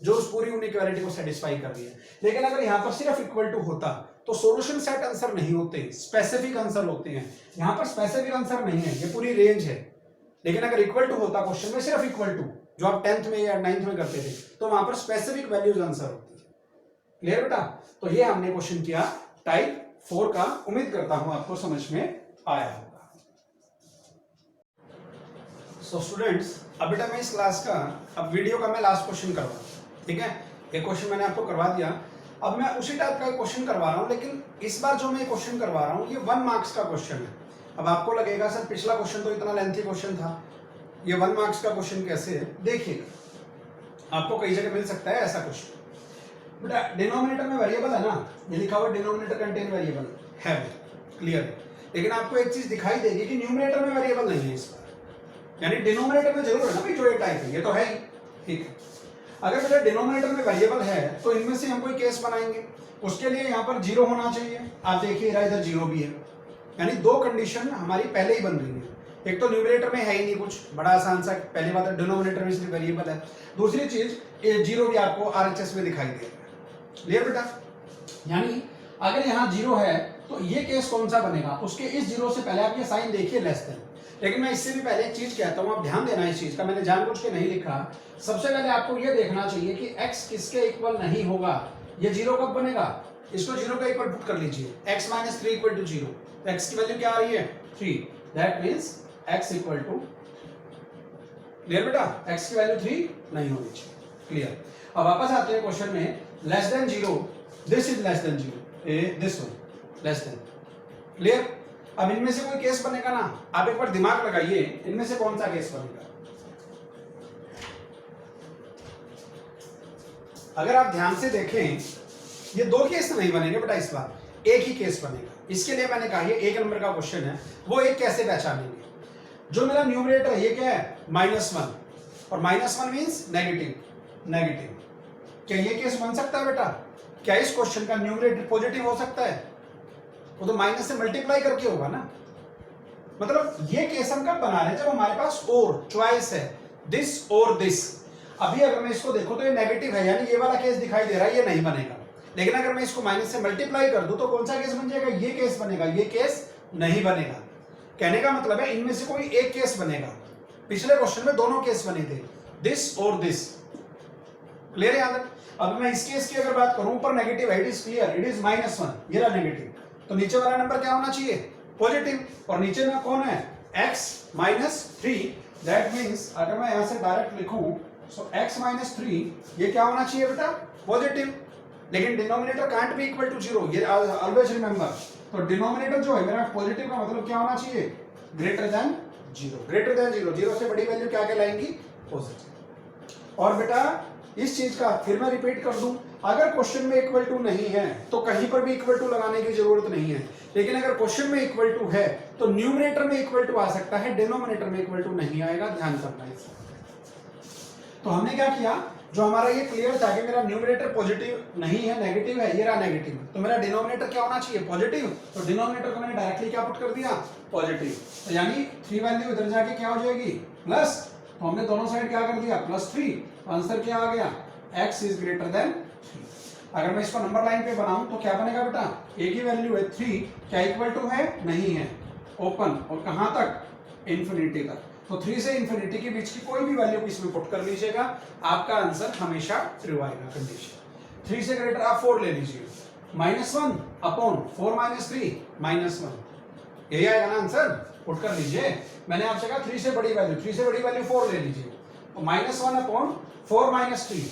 जो उस पूरी इनइक्वालिटी को सेटिस्फाई कर रही है। लेकिन अगर यहां पर सिर्फ इक्वल टू होता तो सॉल्यूशन सेट आंसर नहीं होते, स्पेसिफिक आंसर होते हैं। यहां पर स्पेसिफिक आंसर नहीं है, ये पूरी रेंज है। लेकिन अगर इक्वल टू होता क्वेश्चन में सिर्फ इक्वल टू, जो आप 10th में या 9th में करते थे, तो वहां पर स्पेसिफिक वैल्यूज आंसर होती है। क्लियर बेटा? तो ये हमने क्वेश्चन किया टाइप 4 का। उम्मीद करता हूं आपको समझ में आया होगा। सो स्टूडेंट्स, अब बेटा मैं इस क्लास का, अब वीडियो का मैं लास्ट क्वेश्चन करवा, ठीक है? एक क्वेश्चन मैंने आपको करवा दिया, अब मैं उसी टाइप का क्वेश्चन करवा रहा हूं, लेकिन इस बार जो मैं क्वेश्चन करवा रहा हूं ये 1 मार्क्स का क्वेश्चन है। अब आपको लगेगा सर पिछला क्वेश्चन तो इतना लेंथी क्वेश्चन था, ये 1 मार्क्स का क्वेश्चन कैसे है? देखिएगा, आपको कई जगह मिल सकता है ऐसा क्वेश्चन। बेटा डिनोमिनेटर में वेरिएबल है ना, ये लिखा हुआ डिनोमिनेटर कंटेन वेरिएबल है, क्लियर है। लेकिन आपको एक चीज दिखाई देगी कि न्यूमरेटर में वेरिएबल नहीं है इस बार, यानी डिनोमिनेटर में जरूर है ना भाई, जो ये टाइप है ये तो है ही, ठीक है। अगर बेटा डिनोमिनेटर में वेरिएबल है तो इनमें से हम कोई केस बनाएंगे, उसके लिए यहाँ पर 0 होना चाहिए। आप देखिए इधर 0 भी है, यानी दो कंडीशन हमारी पहले ही बन रही है। एक तो न्यूमरेटर में है ही नहीं कुछ, बड़ा आसान सा, पहली बात है डिनोमिनेटर में सिर्फ वेरिएबल है। दूसरी चीज ये 0 भी आपको RHS में दिखाई दे रहा है। क्लियर बेटा? यानी अगर यहाँ 0 है तो ये केस कौन सा बनेगा, उसके इस 0 से पहले आप ये साइन देखिए लेस देन। लेकिन मैं इससे भी पहले एक चीज कहता हूँ, आप ध्यान देना इस चीज का, मैंने जानबूझ के नहीं लिखा। सबसे पहले आपको ये देखना चाहिए कि x किसके इक्वल नहीं होगा। ये 0 कब बनेगा, इसको 0 का इक्वल पुट कर लीजिए, x - 3 = 0। तो x की वैल्यू क्या आ रही है, 3, दैट मींस x = क्लियर बेटा, x की वैल्यू 3 नहीं होनी चाहिए। क्लियर? अब वापस आते हैं क्वेश्चन में, less than 0, this is less then 0, this one less than. Clear? अब इनमें से कोई केस बनेगा ना, आप एक बार दिमाग लगाइए, इनमें से कौन सा केस बनेगा। अगर आप ध्यान से देखें, ये 2 केस नहीं बनेंगे बेटा इस बार, एक ही केस बनेगा। इसके लिए मैंने कहा ये 1 नंबर का क्वेश्चन है, वो एक कैसे पहचानेंगे। जो मेरा न्यूमरेटर है ये क्या है, -1, और -1 मींस नेगेटिव। क्या ये केस बन सकता है बेटा? क्या इस क्वेश्चन का न्यूमरेटर पॉजिटिव हो सकता है? वो तो माइनस से मल्टीप्लाई करके होगा ना। मतलब ये केस हम कब बना रहे हैं, जब हमारे पास और चॉइस है, दिस और दिस। अभी अगर मैं इसको देखूं तो ये नेगेटिव है, यानी ये वाला केस दिखाई दे रहा है, ये नहीं बनेगा। लेकिन अगर मैं इसको माइनस से मल्टीप्लाई कर दूं तो कौन सा केस बन जाएगा, ये केस बनेगा, ये केस नहीं बनेगा। कहने का मतलब है इनमें से कोई एक केस बनेगा। पिछले क्वेश्चन में दोनों केस बने थे, दिस और दिस। क्लियर है याद? अब मैं इस केस की अगर बात करूं, ऊपर नेगेटिव है, it is clear, it is -1, ये रहा नेगेटिव। तो नीचे वाला नंबर क्या होना चाहिए, पॉजिटिव। और नीचे में कौन है, x - 3, दैट मींस अगर मैं यहां से डायरेक्ट लिखूं, सो x - 3 ये क्या होना चाहिए बेटा, पॉजिटिव। लेकिन denominator can't be equal to 0, ये ऑलवेज रिमेंबर। तो डिनोमिनेटर जो है मेरा पॉजिटिव का मतलब क्या होना चाहिए, ग्रेटर देन 0। ग्रेटर देन 0, 0 से बड़ी वैल्यू क्या कहलाएंगी, पॉजिटिव। और बेटा इस चीज का फिर मैं रिपीट कर दूं, अगर क्वेश्चन में इक्वल टू नहीं है तो कहीं पर भी इक्वल टू लगाने की जरूरत नहीं है। लेकिन अगर क्वेश्चन में इक्वल टू है तो न्यूमरेटर में इक्वल टू आ सकता है, डिनोमिनेटर में इक्वल टू नहीं आएगा, ध्यान करना है। तो हमने क्या किया, जो हमारा ये क्लियर था कि मेरा न्यूमरेटर पॉजिटिव नहीं है, नेगेटिव है, ये रहा नेगेटिव, तो मेरा डिनोमिनेटर क्या होना चाहिए, पॉजिटिव। तो डिनोमिनेटर को मैंने डायरेक्टली क्या पुट कर दिया, पॉजिटिव। तो यानी 3 वैल्यू इधर जाके क्या हो जाएगी, प्लस। तो हमने दोनों साइड क्या कर दिया, +3। आंसर क्या आ गया, x इज ग्रेटर देन 3। अगर मैं इसको नंबर लाइन पे बनाऊं तो क्या बनेगा बेटा, एक ही वैल्यू है 3, क्या इक्वल टू है, नहीं है, ओपन, और कहां तक, इन्फिनिटी तक। तो 3 से इन्फिनिटी के बीच की कोई भी वैल्यू इसमें पुट कर लीजिएगा, आपका आंसर हमेशा ट्रू आएगा। कंडीशन 3 से ग्रेटर आप 4 ले लीजिए, -1 अपॉन 4 - 3 -1, यही आएगा ना आंसर, पुट कर लीजिए। मैंने आपसे कहा 3 से बड़ी वैल्यू, 3 से बड़ी वैल्यू 4 ले लीजिए, तो -1 अपॉन 4 - 3,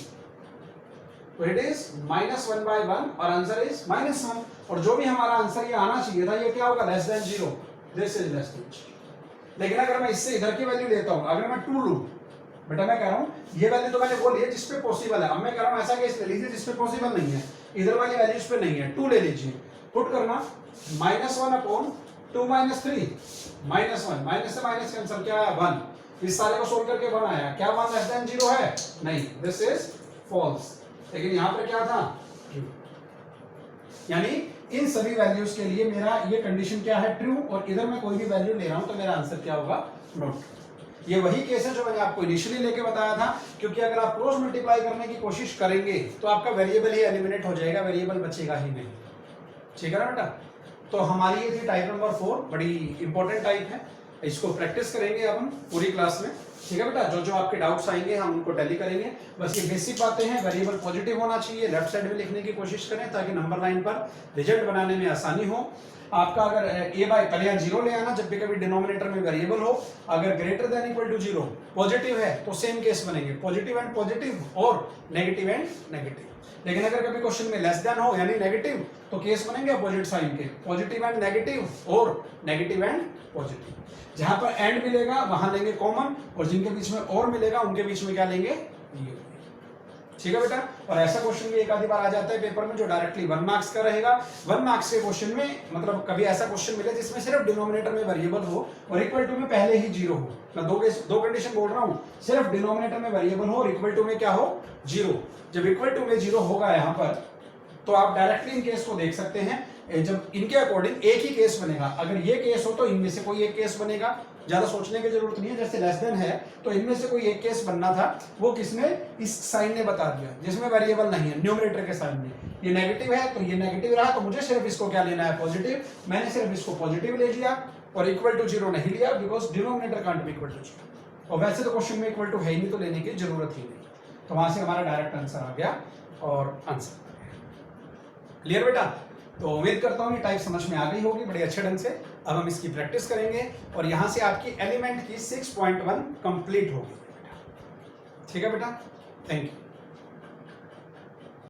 तो इट इज -1/1, और आंसर इज -1। और जो भी हमारा आंसर ये आना चाहिए था, ये क्या होगा, less than 0, this is less then 0। लेकिन अगर मैं इससे इधर की वैल्यू लेता हूं, अगर मैं 2 लूं, बेटा मैं कह रहा हूँ ये वैल्यू तो मैंने बोली है जिसपे पॉसिबल है, अब मैं कह रहा हूँ ऐसा केस ले लीजिए जिसपे पॉसिबल नहीं है, इधर वाली वैल्यू इस पे नहीं है, 2 ले लीजिए, पुट करना -1/2 - 3 -1 माइनस से माइनस कैंसिल, क्या आया 1, इस सारे को सोल्व करके 1 आया, क्या 1 लेस देन 0 है, नहीं, दिस इज फॉल्स, लेकिन यहाँ पर क्या था ट्रू, यानी इन सभी वैल्यूज के लिए मेरा ये कंडीशन क्या है ट्रू, और इधर मैं कोई भी वैल्यू ले रहा हूं तो मेरा आंसर क्या होगा नॉट। ये वही केस है जो मैंने आपको इनिशियली लेके बताया था, क्योंकि अगर आप क्रॉस मल्टीप्लाई करने की कोशिश करेंगे तो आपका वेरिएबल ही एलिमिनेट हो जाएगा, वेरिएबल बचेगा ही नहीं, ठीक है ना बेटा। तो हमारी ये थी टाइप नंबर 4, बड़ी इंपॉर्टेंट टाइप है, इसको प्रैक्टिस करेंगे अब हम पूरी क्लास में, ठीक है बेटा। जो जो आपके डाउट्स आएंगे हम उनको टैली करेंगे, बस ये बेसिक बातें हैं, वेरिएबल पॉजिटिव होना चाहिए, लेफ्ट साइड में लिखने की कोशिश करें ताकि नंबर लाइन पर रिजल्ट बनाने में आसानी हो। आपका अगर a बाय पहले यहाँ 0 ले आना जब भी कभी डिनोमिनेटर में वेरिएबल हो, अगर greater than equal to 0 positive है तो सेम केस बनेंगे, पॉजिटिव एंड पॉजिटिव और नेगेटिव एंड नेगेटिव। लेकिन अगर कभी क्वेश्चन में लेस देन हो यानी नेगेटिव तो केस बनेंगे अपोजिट साइन के, पॉजिटिव एंड नेगेटिव और नेगेटिव एंड पॉजिटिव। जहां पर एंड मिलेगा वहां लेंगे कॉमन, और जिनके बीच में और मिलेगा उनके बीच में क्या लेंगे, ये, ठीक है बेटा। और ऐसा क्वेश्चन भी एक आधी बार आ जाता है पेपर में जो डायरेक्टली 1 मार्क्स का रहेगा। 1 मार्क्स के क्वेश्चन में मतलब कभी ऐसा क्वेश्चन मिले जिसमें सिर्फ डिनोमिनेटर में वेरिएबल हो और इक्वल टू में पहले ही 0 हो। मैं दो कंडीशन बोल रहा हूँ, सिर्फ डिनोमिनेटर में वेरिएबल हो और इक्वल टू में क्या हो 0। जब इक्वल टू में 0 होगा यहाँ पर तो आप डायरेक्टली इन केस को देख सकते हैं, जब इनके अकॉर्डिंग एक ही केस बनेगा, अगर ये केस हो तो इनमें से कोई एक केस बनेगा, ज्यादा सोचने की जरूरत नहीं है। जैसे लेस देन है तो इनमें से कोई एक केस बनना था, वो किसने, इस साइन ने बता दिया जिसमें वेरिएबल नहीं है, न्यूमरेटर के साइन में। ये नेगेटिव है तो ये नेगेटिव रहा, तो मुझे सिर्फ इसको क्या लेना है पॉजिटिव, मैंने सिर्फ इसको पॉजिटिव ले लिया और इक्वल टू 0 नहीं लिया because denominator can't be equal to 0। और वैसे तो क्वेश्चन में इक्वल टू है ही नहीं तो लेने की जरूरत ही नहीं, तो वहां से हमारा डायरेक्ट आंसर आ गया और आंसर क्लियर बेटा। तो उम्मीद करता हूँ ये टाइप समझ में आ गई होगी बड़े अच्छे ढंग से। अब हम इसकी प्रैक्टिस करेंगे और यहाँ से आपकी एलिमेंट की 6.1 कंप्लीट होगी, ठीक है बेटा। Thank you.